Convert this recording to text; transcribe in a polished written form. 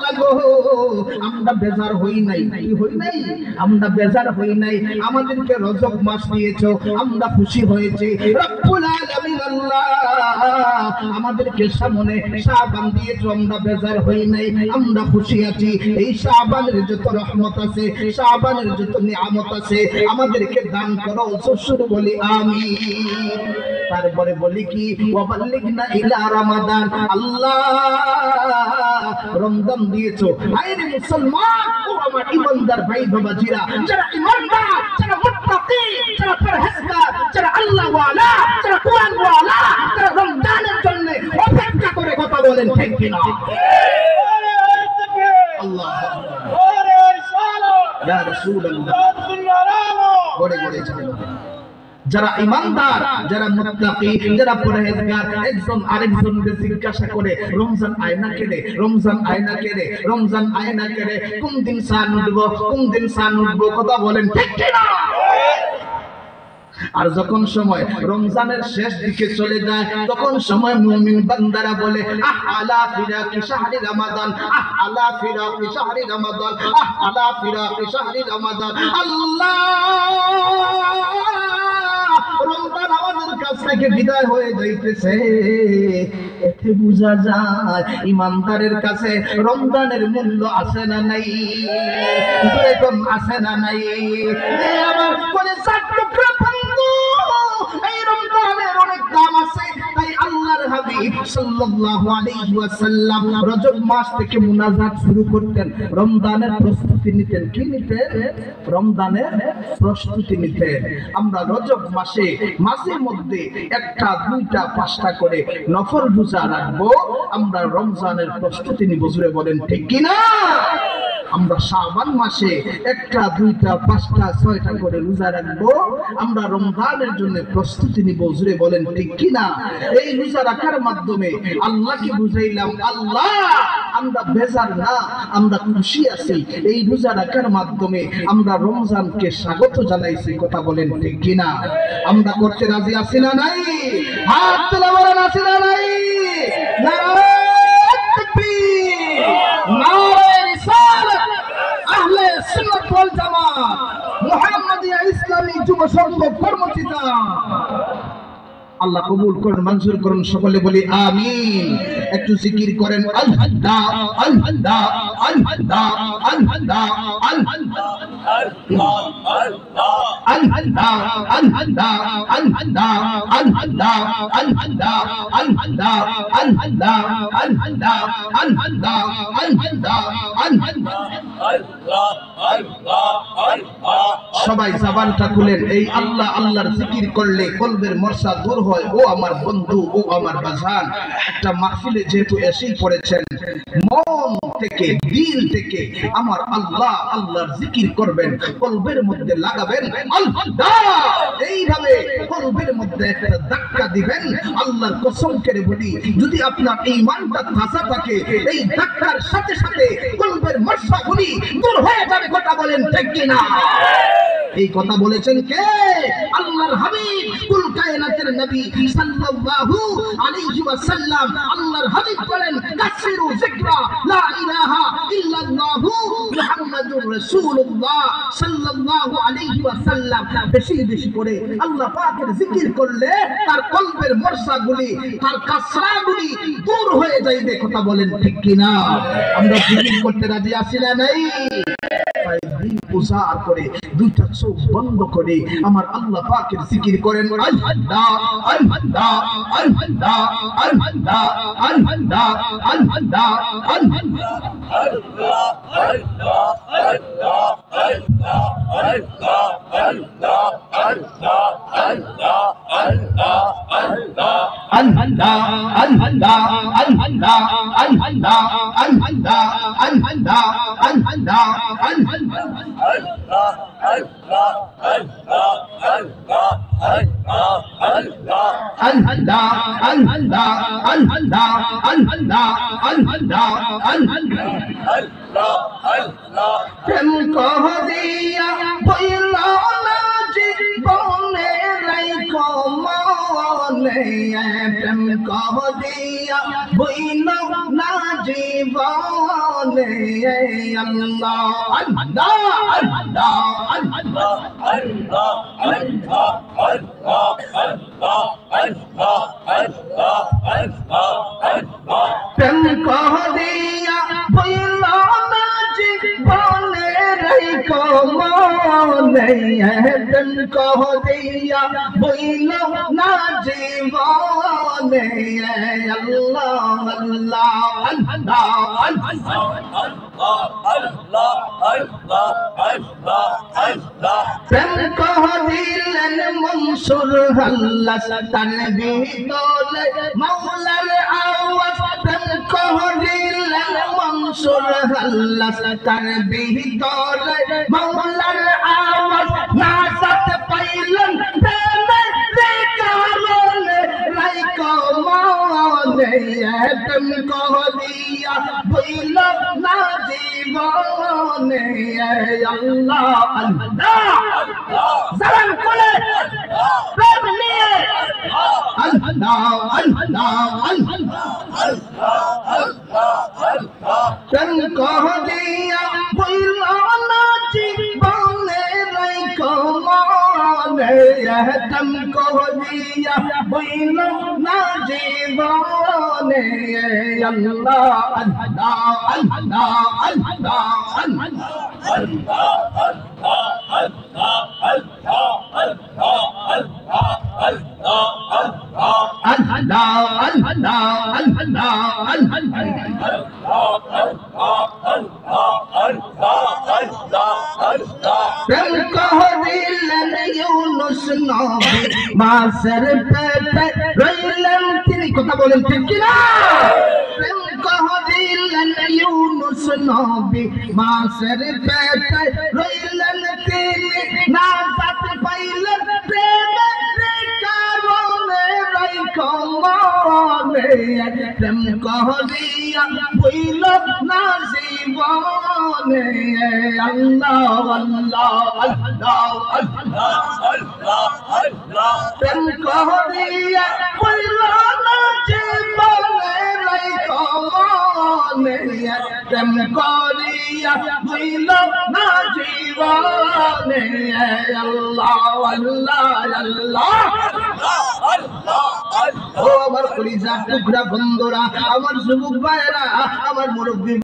আল্লাহ গো আমরা বেজার হই নাই, কি হই নাই, আমরা বেজার হই নাই, আমাদেরকে রজব মাস দিয়েছো, আমরা খুশি হয়েছি। রব্বুল আলামিন আল্লাহ আমাদেরকে সামনে শাবান দিয়েছো, আমরা বেজার হই নাই, আমরা খুশি আছি। এই শাবানের যত রহমত আছে, শাবানের যত নিয়ামত আছে আমাদেরকে দান করো, শ্বশুর বলি আমিন। তারপরে বলি কি ওয়াবাল্লিগনা ইলা রমাদান, আল্লাহ রমজান দিয়েছো, আইরে মুসলমান ও আমার ইমানদার ভাই বাবাজিরা, যারা ইমানদার, যারা মুত্তাকি, যারা পরহেজগার, যারা আল্লাহ ওয়ালা, যারা কোরআন ওয়ালা, যারা রমজানের জন্য অপেক্ষা করে, কথা বলেন ঠিক কিনা? আল্লাহ ইয়া রাসূলুল্লাহ গড়ে গড়ে চলো। যারা ইমানদার, যারা মুত্তাকি, যারা পরহেজগার, একজন আরেকজনকে জিজ্ঞাসা করে রমজান আয়না কেড়ে, রমজান আয়না কেড়ে, রমজান আয়না কেড়ে, কোন দিন সান উঠবো, কোন দিন সান উঠবো, কথা বলেন ঠিক কিনা? আর যখন সময় রমজানের শেষ দিকে চলে যায়, তখন সময় মুমিন বান্দারা বলে আহ আলা ফিরাকি শাহরি রমাদান, আহ আলা ফিরাকি শাহরি রমাদান, আহ আলা ফিরাকি শাহরি রমাদান। আল্লাহ রমজান আমাদের কাছ থেকে বিদায় হয়ে যাইতেছে। এতে বোঝা যায় ইমানদারের কাছে রমজানের মূল্য আছে না নাই, বেতন আছে না নাই। আমার কোন সাতটুকরা বন্ধু, এই রমজানের অনেক দাম আছে। তাই আল্লাহর হাবিব সাল্লাল্লাহু আলাইহি ওয়াসাল্লাম রজব মাস থেকে মুনাজাত শুরু করতেন, রমজানের প্রস্তুতি নিতেন। কি নিতেন? রমজানের প্রস্তুতি নিতেন। আমরা রজব মাসে মাঝে মধ্যে একটা, দুইটা, পাঁচটা করে নফল রোজা রাখবো, আমরা রমজানের প্রস্তুতি নিব, জুড়ে বলেন ঠিক কিনা? আমরা শাবান মাসে একটা, দুইটা, পাঁচটা, ছয়টা করে রোজা রাখবো, আমরা রমজানের জন্য প্রস্তুতি নিব, জুড়ে বলেন ঠিক কিনা? এই রোজা রাখার মাধ্যমে আল্লাহকে বুঝাইলাম আল্লাহ আমরা বেজার না, আমরা খুশি আছি। এই রোজা রাখার মাধ্যমে আমরা রমজানকে স্বাগত জানাইছি, কথা বলেন ঠিক কিনা? আমরা করতে রাজি আছি না নাই? হাত তুলে বলেন আছি না নাই? নারায়ে তাকবীর, নারায়ে রিসালাত, আহলে সুন্নাত ওয়াল জামাত, মুহাম্মাদিয়া ইসলামী যুব সংঘ কর্মচিতা। আল্লাহ কবুল করুন, মঞ্জুর করুন, সকলে বলি আমিন। একটু জিকির করেন আলহামদুলিল্লাহ, আলহামদুলিল্লাহ, আলহামদুলিল্লাহ, আলহামদুলিল্লাহ, আলহামদুলিল্লাহ, আলহামদুলিল্লাহ, আলহামদুলিল্লাহ, আলহামদুলিল্লাহ, আলহামদুলিল্লাহ, আলহামদুলিল্লাহ, আলহামদুলিল্লাহ, আলহামদুলিল্লাহ, আলহামদুলিল্লাহ, আলহামদুলিল্লাহ, আলহামদুলিল্লাহ, আলহামদুলিল্লাহ। সবাই জবানটা খুলেন। এই আল্লাহ আল্লাহর জিকির করলে কলবের মর্ষা দূর হয়। ও আমার বন্ধু, ও আমার বাজান, একটা মাহফিলে যেহেতু এসেই পড়েছেন, মন থেকে, দিল থেকে আমার আল্লাহ আল্লাহর জিকির করবেন, কলবের মধ্যে লাগাবেন আল্লাহ, এইভাবে কলবের মধ্যে একটা ধাক্কা দিবেন। আল্লাহর কসম করে বলি, যদি আপনার ঈমানটা তাজা থাকে, এই ধাক্কার সাথে সাথে কলবের মর্ষাগুলি দূর হয়ে যাবে, কথা বলেন ঠিক কিনা? এই কথা বলেছেন কে? আল্লাহর হাবিব, কুল কায়নাতের নবী সাল্লাল্লাহু আলাইহি ওয়াসাল্লাম। আল্লাহর হাবিব বলেন কাসিরু যিকরা লা ইলাহা ইল্লাল্লাহু মুহাম্মাদুর রাসূলুল্লাহ সাল্লাল্লাহু আলাইহি ওয়াসাল্লাম। বেশি বেশি করে আল্লাহ পাকের জিকির করলে তার কলবের মর্ষাগুলি, তার কাসরাগুলি দূর হয়ে যাবে, কথা বলেন ঠিক কিনা? আমরা জিকির করতে রাজি আছি না নাই? উজাড় করে দুইটা চোখ বন্ধ করে আমার আল্লাহ পাকের জিকির করেন আলহামদুলিল্লাহ, আলহামদুলিল্লাহ, আলহামদুলিল্লাহ, আলহামদুলিল্লাহ, আলহামদুলিল্লাহ, আলহামদুলিল্লাহ, আলহামদুলিল্লাহ, প্রেম কহরিয়া বইল না জীবনে রাইখো মনে, প্রেম কহরিয়া বইল না জীবনে প্রেম করিয়া বইল না জীবনে রেখো মনে, প্রেম করিয়া বইল না জীবনে। আল্লাহ আল্লাহ প্রেম করিলেন মনসুর হাল্লাস তার ভিতরে মাওলার আওয়াজ। প্রেম করিলেন মনসুর হাল্লাস তার ভিতরে মাওলার আওয়াজ। নাজাত পাইলেন প্রেমের কারণে রাইখো মনে, প্রেম করিয়া বইল না জীবনে। আল্লাহ আল্লাহ জবান খুলে প্রেম নিয়ে আল্লাহ আল্লাহ প্রেম করিয়া বইল না জীবনে রাইখো মনে, প্রেম করিয়া বইল না জীবনে। আল্লাহ আল্লাহ আল্লাহ আল্লাহ প্রেম করিলেন ইউনুস নবী মাছের পেটে রইলেন তিনি। কথা বলেন ঠিক কিনা? প্রেম করিলেন ইউনুস নবী মাছের পেটে রইলেন তিনি। নাজাত পাইলেন প্রেমের কারণে রাইখো মনে, প্রেম করিয়া বইল না জীবনে। আল্লাহ আল্লাহ আল্লাহ প্রেম করিয়া বইল না জীবনে রাইখো মনে, প্রেম করিয়া বইল না জীবনে। আল্লাহ আল্লাহ আল্লাহ ও আমার কলিজার টুকরা বন্ধুরা, আমার যুবক ভাইয়েরা, আমার মুরব্বী